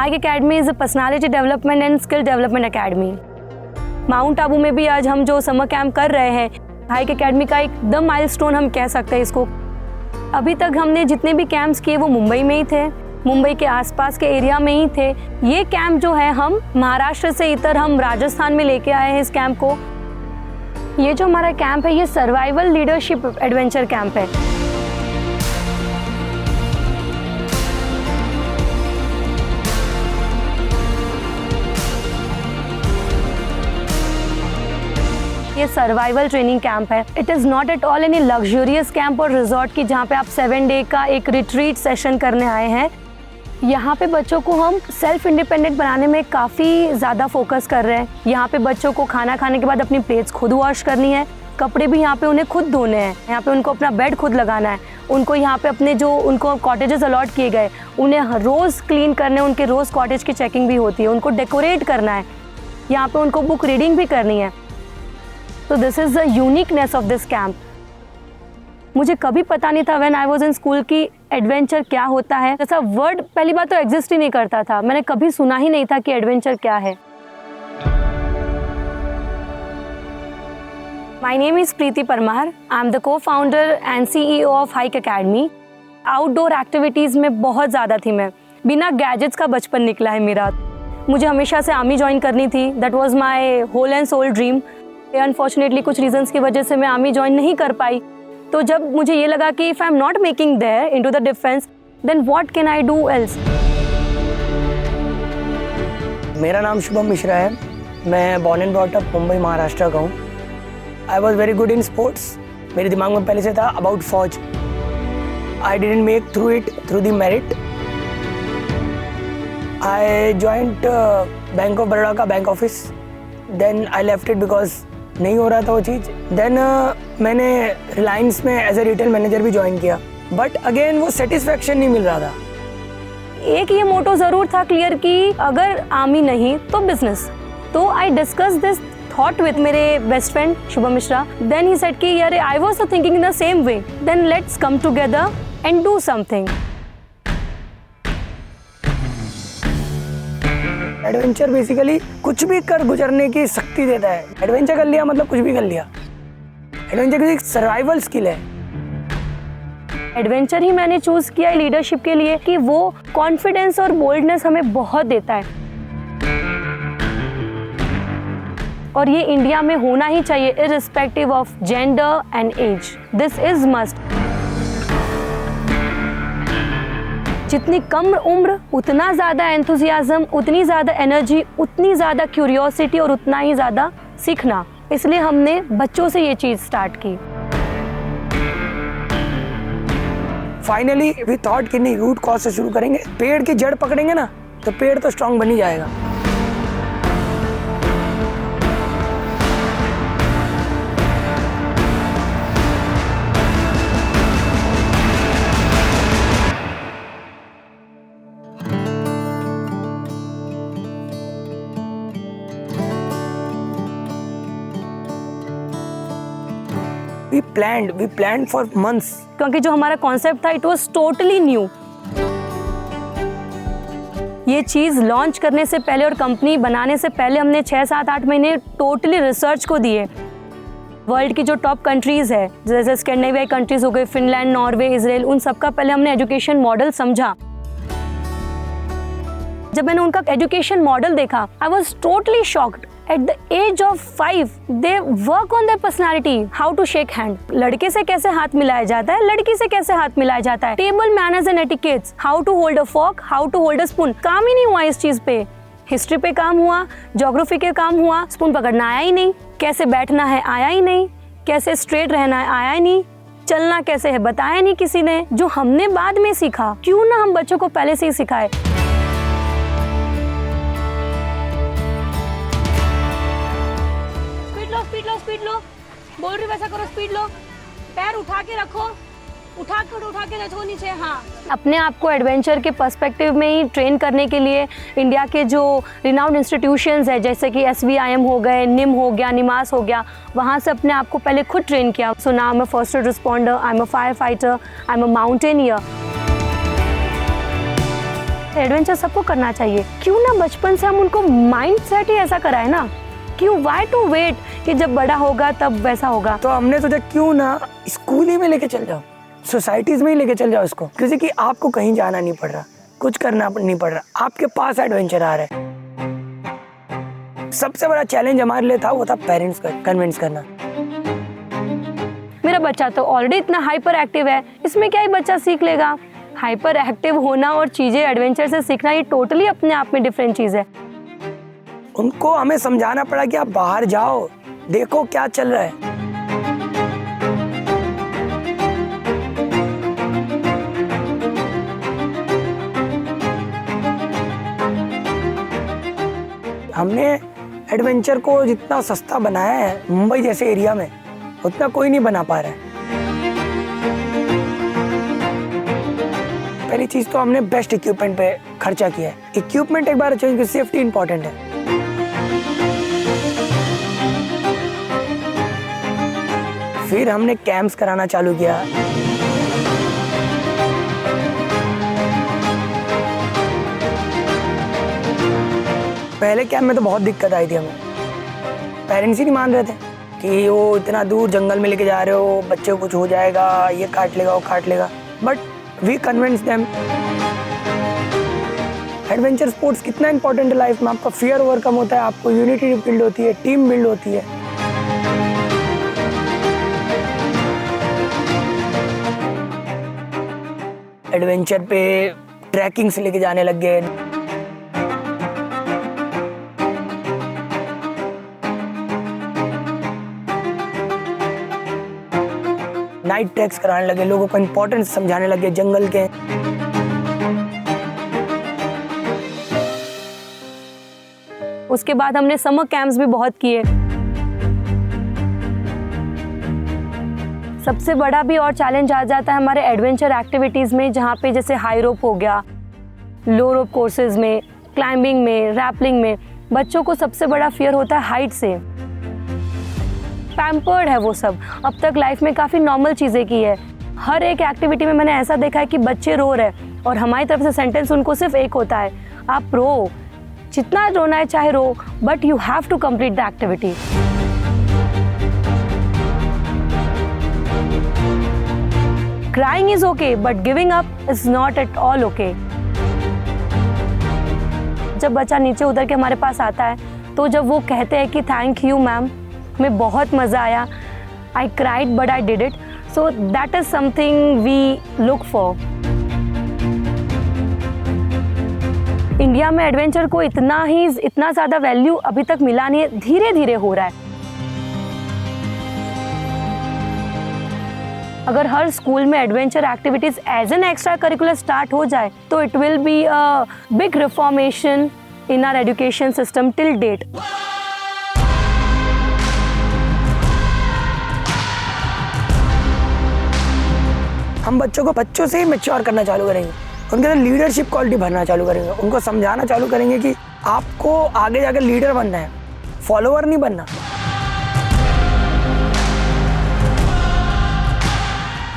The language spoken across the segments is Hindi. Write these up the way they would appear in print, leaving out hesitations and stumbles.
Hike academy is a personality development and skill development academy. Mount Abu में भी आज हम जो समर कैंप कर रहे हैं, हाइक एकेडमी का एकदम माइलस्टोन हम कह सकते हैं इसको। अभी तक हमने जितने भी कैंप्स किए वो मुंबई में ही थे, मुंबई के आसपास के एरिया में ही थे। ये कैंप जो है हम महाराष्ट्र से इतर हम राजस्थान में लेके आए हैं इस कैंप को। ये जो हमारा कैंप है ये सर्वाइवल लीडरशिप एडवेंचर कैंप है। ये सर्वाइवल ट्रेनिंग कैंप है। It is not at all any luxurious camp और रिजॉर्ट की जहाँ पे आप 7 डे का एक रिट्रीट सेशन करने आए हैं। यहाँ पे बच्चों को हम सेल्फ इंडिपेंडेंट बनाने में काफ़ी ज़्यादा फोकस कर रहे हैं। यहाँ पे बच्चों को खाना खाने के बाद अपनी प्लेट्स खुद वॉश करनी है, कपड़े भी यहाँ पे उन्हें खुद धोने हैं, यहाँ पे उनको अपना बेड खुद लगाना है, उनको यहाँ पे अपने जो उनको कॉटेजेस अलॉट किए गए उन्हें रोज़ क्लीन करने, उनके रोज़ कॉटेज की चेकिंग भी होती है, उनको डेकोरेट करना है, यहाँ पे उनको बुक रीडिंग भी करनी है। तो this is the uniqueness of this camp. मुझे कभी पता नहीं था when I was in school की एडवेंचर क्या होता है। ऐसा वर्ड पहली बात तो एग्जिस्ट ही नहीं करता था, मैंने कभी सुना ही नहीं था कि एडवेंचर क्या है। My name is Preeti Parmar. I am the co-founder and CEO of Hike Academy. Outdoor activities में बहुत ज़्यादा थी मैं, बिना गैजेट्स का बचपन निकला है मेरा। मुझे हमेशा से आर्मी ज्वाइन करनी थी, that was my whole and soul dream. Unfortunately कुछ रीजंस की वजह से मैं आर्मी ज्वाइन नहीं कर पाई। तो जब मुझे ये लगा कि if I am not making there into the defence then what can I do else. मेरा नाम शुभम मिश्रा है। मैं born and brought up Mumbai Maharashtra का हूँ। I was very good in sports. मेरे दिमाग में पहले से था अबाउट फौज। I didn't make through it through the merit. I joint bank of Baroda का bank office. Then I left it because नहीं हो रहा था वो चीज़। देन मैंने रिलायंस में एज ए रिटेल मैनेजर भी ज्वाइन किया, बट अगेन वो सेटिस्फैक्शन नहीं मिल रहा था। एक ये मोटो ज़रूर था क्लियर कि अगर आर्मी नहीं तो बिजनेस। तो I discuss this thought with मेरे best friend Shubham Mishra. Then he said कि यार I was thinking in the same way, then let's come together and do something. Adventure basically कुछ भी कर गुजरने की शक्ति देता है। एडवेंचर कर लिया मतलब कुछ भी कर लिया। एडवेंचर एक सर्वाइवल स्किल है। एडवेंचर ही मैंने चूज किया है लीडरशिप के लिए कि वो कॉन्फिडेंस और बोल्डनेस हमें बहुत देता है, और ये इंडिया में होना ही चाहिए irrespective of gender and age. This is must. जितनी कम उम्र उतना ज़्यादा एंथुजियाज्म, उतनी ज़्यादा एनर्जी, उतनी ज़्यादा क्यूरियोसिटी और उतना ही ज़्यादा सीखना। इसलिए हमने बच्चों से ये चीज़ स्टार्ट की। फाइनली वी थॉट कि नहीं, रूट कॉज से शुरू करेंगे। पेड़ की जड़ पकड़ेंगे ना तो पेड़ तो स्ट्रांग बन ही जाएगा। We planned for months. क्योंकि जो हमारा कॉन्सेप्ट था इट वाज टोटली न्यू। ये चीज़ लॉन्च करने से पहले और कंपनी बनाने से पहले हमने 6, 7, 8 महीने टोटली रिसर्च को दिए। वर्ल्ड की जो टॉप कंट्रीज़ है जैसे स्कैंडिनेविया कंट्रीज़ हो गए, फिनलैंड, नॉर्वे, इजराइल, उन सबका पहले हमने एजुकेशन मॉडल समझा। जब मैंने उनका एजुकेशन मॉडल देखा I was totally shocked. At the age of 5 they work on their personality, how to shake hand, लड़के से कैसे हाथ मिलाया जाता है, लड़की से कैसे हाथ मिलाया जाता है, table manners and etiquettes, how to hold a fork, how to hold a spoon. काम ही नहीं हुआ इस चीज पे। हिस्ट्री पे काम हुआ, ज्योग्राफी के काम हुआ, स्पून पकड़ना आया ही नहीं, कैसे बैठना है आया ही नहीं, कैसे स्ट्रेट रहना है आया ही नहीं, चलना कैसे है बताया नहीं किसी ने। जो हमने बाद में सीखा, क्यों ना हम बच्चों को पहले से ही सिखाए। स्पीड लो, बोल रही वैसा करो, स्पीड लो, पैर उठा के रखो, उठा के रखो नीचे। हाँ, अपने आप को एडवेंचर के पर्सपेक्टिव में ही ट्रेन करने के लिए इंडिया के जो रिनाउंड इंस्टीट्यूशंस है जैसे कि SVIM हो गए, निम हो गया, निमास हो गया, वहाँ से अपने आप को पहले खुद ट्रेन किया। So now I am a first aid responder, I am a fire fighter, I am a mountaineer. Adventure सबको करना चाहिए। क्यों ना बचपन से हम उनको माइंड सेट ही ऐसा कराए ना, क्यों वाई टू वेट कि जब बड़ा होगा तब वैसा होगा। तो हमने सोचा क्यों ना स्कूल ही में लेके चल जाओ, सोसाइटीज में ही लेके चल जाओ इसको, क्योंकि आपको कहीं जाना नहीं पड़ रहा, कुछ करना नहीं पड़ रहा, आपके पास एडवेंचर आ रहा है। सबसे बड़ा चैलेंज हमारे लिए था वो था पेरेंट्स को कन्विंस करना। मेरा बच्चा तो ऑलरेडी इतना हाइपर एक्टिव है, इसमें क्या ही बच्चा सीख लेगा। हाइपर एक्टिव होना और चीजें एडवेंचर से सीखना ये टोटली अपने आप में डिफरेंट चीज है। उनको हमें समझाना पड़ा कि आप बाहर जाओ, देखो क्या चल रहा है। हमने एडवेंचर को जितना सस्ता बनाया है मुंबई जैसे एरिया में, उतना कोई नहीं बना पा रहा है। पहली चीज तो हमने बेस्ट इक्विपमेंट पे खर्चा किया है। इक्विपमेंट एक बार चेंज, सेफ्टी इंपॉर्टेंट है। फिर हमने कैंप्स कराना चालू किया। पहले कैंप में तो बहुत दिक्कत आई थी हमें, पेरेंट्स ही नहीं मान रहे थे कि वो इतना दूर जंगल में लेके जा रहे हो, बच्चे को कुछ हो जाएगा, ये काट लेगा वो काट लेगा। But we convince them. Adventure sports कितना इंपॉर्टेंट है लाइफ में। आपका फियर ओवरकम होता है, आपको यूनिटी बिल्ड होती है, टीम बिल्ड होती है। एडवेंचर पे ट्रैकिंग से लेके जाने लग गए, नाइट ट्रैक्स कराने लगे, लोगों को इंपॉर्टेंस समझाने लगे जंगल के। उसके बाद हमने समर कैंप्स भी बहुत किए। सबसे बड़ा भी और चैलेंज आ जाता है हमारे एडवेंचर एक्टिविटीज़ में, जहाँ पे जैसे हाई रोप हो गया, लो रोप कोर्सेज में, क्लाइंबिंग में, रैपलिंग में। बच्चों को सबसे बड़ा फियर होता है हाइट से। पैम्पर्ड है वो सब, अब तक लाइफ में काफ़ी नॉर्मल चीज़ें की है। हर एक एक्टिविटी में मैंने ऐसा देखा है कि बच्चे रो रहे हैं और हमारी तरफ से सेंटेंस उनको सिर्फ एक होता है, आप रो, जितना रोना है चाहे रो, but you have to complete the activity. Crying is okay, but giving up is not at all okay. जब बच्चा नीचे उतर के हमारे पास आता है, तो जब वो कहते हैं कि थैंक यू मैम, हमें बहुत मज़ा आया, I cried but I did it, so that is something we look for. India में एडवेंचर को इतना ज़्यादा वैल्यू अभी तक मिला नहीं है, धीरे धीरे हो रहा है। अगर हर स्कूल में adventure activities as an extra curricular start हो जाए तो it will be a big reformation in our education system till date. हम बच्चों से ही मैच्योर करना चालू करेंगे, उनके अंदर लीडरशिप क्वालिटी भरना चालू करेंगे, उनको समझाना चालू करेंगे कि आपको आगे जाकर लीडर बनना है, फॉलोअर नहीं बनना।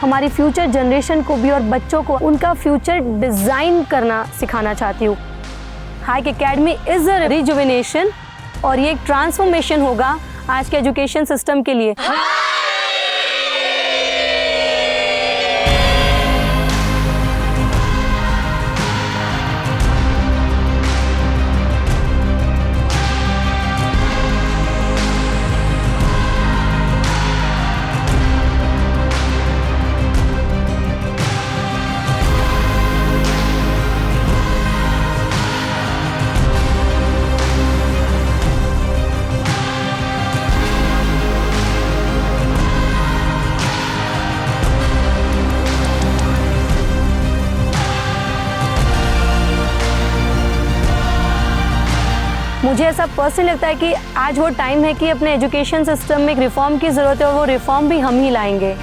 हमारी फ्यूचर जनरेशन को भी और बच्चों को उनका फ्यूचर डिज़ाइन करना सिखाना चाहती हूँ। Hike academy is a rejuvenation और ये एक ट्रांसफॉर्मेशन होगा आज के एजुकेशन सिस्टम के लिए। मुझे ऐसा पर्सनली लगता है कि आज वो टाइम है कि अपने एजुकेशन सिस्टम में एक रिफॉर्म की ज़रूरत है और वो रिफॉर्म भी हम ही लाएंगे।